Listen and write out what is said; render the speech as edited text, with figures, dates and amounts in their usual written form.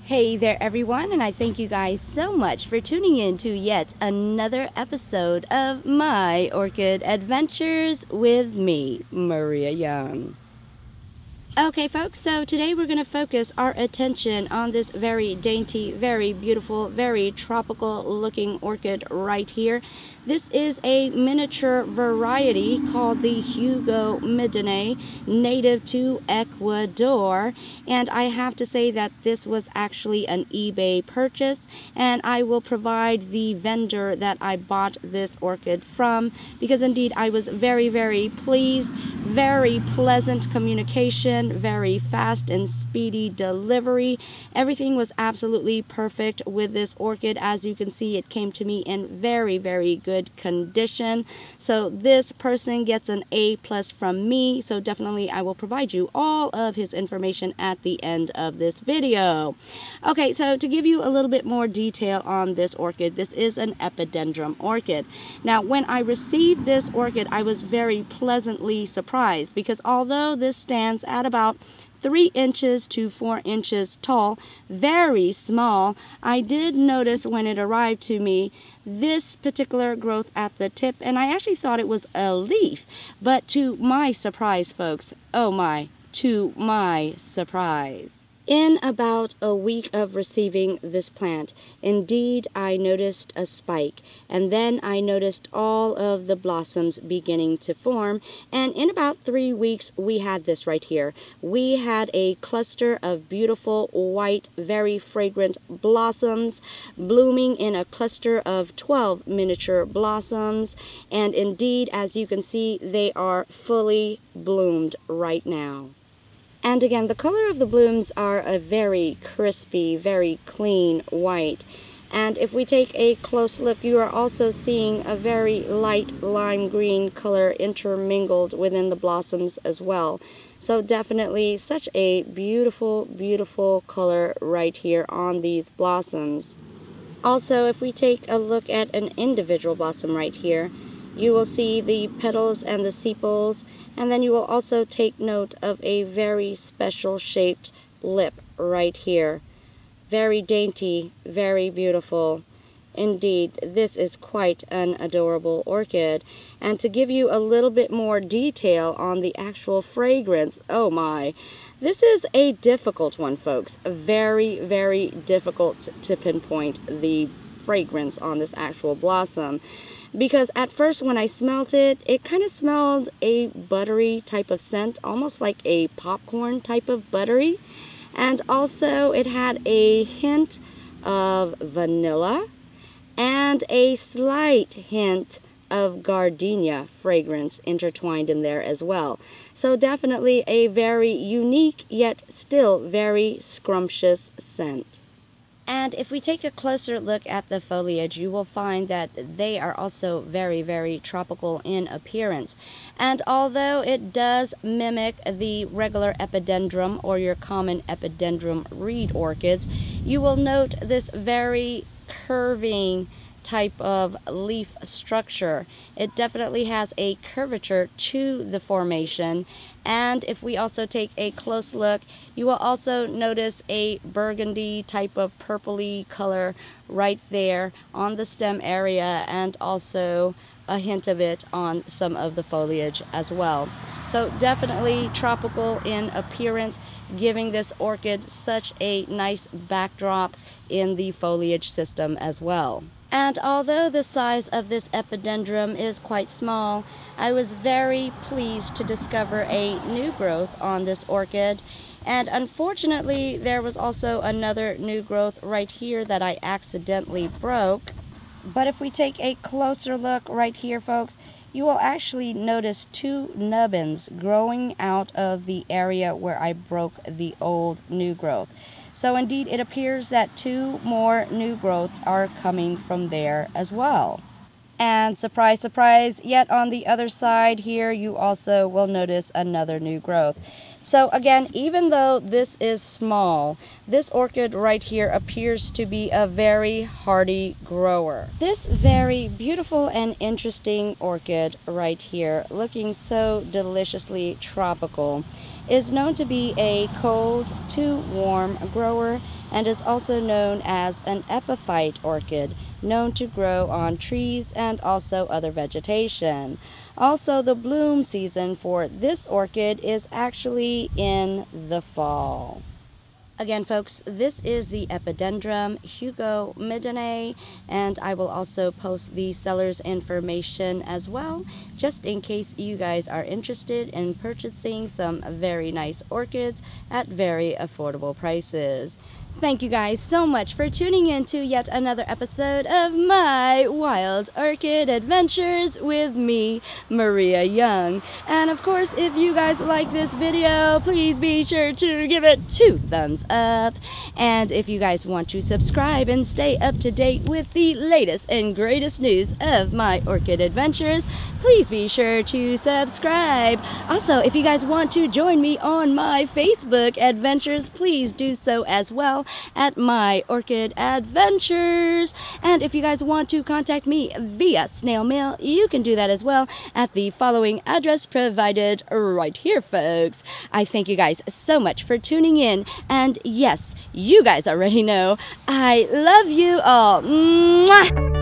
Hey there everyone, and I thank you guys so much for tuning in to yet another episode of my orchid adventures with me, Maria Young. Okay folks, so today we're going to focus our attention on this very dainty, very beautiful, very tropical looking orchid right here. This is a miniature variety called the Hugomedinae, native to Ecuador, and I have to say that this was actually an eBay purchase, and I will provide the vendor that I bought this orchid from, because indeed I was very pleased. Very pleasant communication, very fast and speedy delivery. Everything was absolutely perfect with this orchid. As you can see, it came to me in very good condition. So this person gets an A+ from me. So definitely I will provide you all of his information at the end of this video. Okay, so to give you a little bit more detail on this orchid, this is an epidendrum orchid. Now, when I received this orchid, I was very pleasantly surprised, because although this stands at about 3 inches to 4 inches tall, very small, I did notice when it arrived to me this particular growth at the tip, and I actually thought it was a leaf, but to my surprise, folks, oh my, to my surprise, in about a week of receiving this plant, indeed I noticed a spike, and then I noticed all of the blossoms beginning to form, and in about 3 weeks we had this right here. We had a cluster of beautiful white, very fragrant blossoms blooming in a cluster of 12 miniature blossoms, and indeed, as you can see, they are fully bloomed right now. And again, the color of the blooms are a very crispy, very clean white. And if we take a close look, you are also seeing a very light lime green color intermingled within the blossoms as well. So definitely such a beautiful color right here on these blossoms. Also, if we take a look at an individual blossom right here, you will see the petals and the sepals, and then you will also take note of a very special shaped lip right here. Very dainty, very beautiful. Indeed, this is quite an adorable orchid. And to give you a little bit more detail on the actual fragrance, oh my, this is a difficult one, folks. Very difficult to pinpoint the fragrance on this actual blossom. Because at first when I smelt it, it kind of smelled a buttery type of scent, almost like a popcorn type of buttery. And also it had a hint of vanilla and a slight hint of gardenia fragrance intertwined in there as well. So definitely a very unique yet still very scrumptious scent. And if we take a closer look at the foliage, you will find that they are also very tropical in appearance. And although it does mimic the regular epidendrum or your common epidendrum reed orchids, you will note this very curving type of leaf structure. It definitely has a curvature to the formation. And if we also take a close look, you will also notice a burgundy type of purpley color right there on the stem area, and also a hint of it on some of the foliage as well. So definitely tropical in appearance, giving this orchid such a nice backdrop in the foliage system as well. And although the size of this epidendrum is quite small, I was very pleased to discover a new growth on this orchid. And unfortunately, there was also another new growth right here that I accidentally broke. But if we take a closer look right here, folks, you will actually notice 2 nubbins growing out of the area where I broke the old new growth. So indeed, it appears that 2 more new growths are coming from there as well. And surprise, yet on the other side here, you also will notice another new growth. So again, even though this is small, this orchid right here appears to be a very hardy grower. This very beautiful and interesting orchid right here, looking so deliciously tropical, is known to be a cold to warm grower and is also known as an epiphyte orchid, known to grow on trees and also other vegetation. Also, the bloom season for this orchid is actually in the fall. Again, folks, this is the Epidendrum Hugomedinae, and I will also post the seller's information as well, just in case you guys are interested in purchasing some very nice orchids at very affordable prices. Thank you guys so much for tuning in to yet another episode of my Wild Orchid Adventures with me, Maria Young. And of course, if you guys like this video, please be sure to give it 2 thumbs up. And if you guys want to subscribe and stay up to date with the latest and greatest news of my orchid adventures, please be sure to subscribe. Also, if you guys want to join me on my Facebook adventures, please do so as well at My Orchid Adventures. And if you guys want to contact me via snail mail, you can do that as well at the following address provided right here, folks. I thank you guys so much for tuning in, and yes, you guys already know I love you all. Mwah!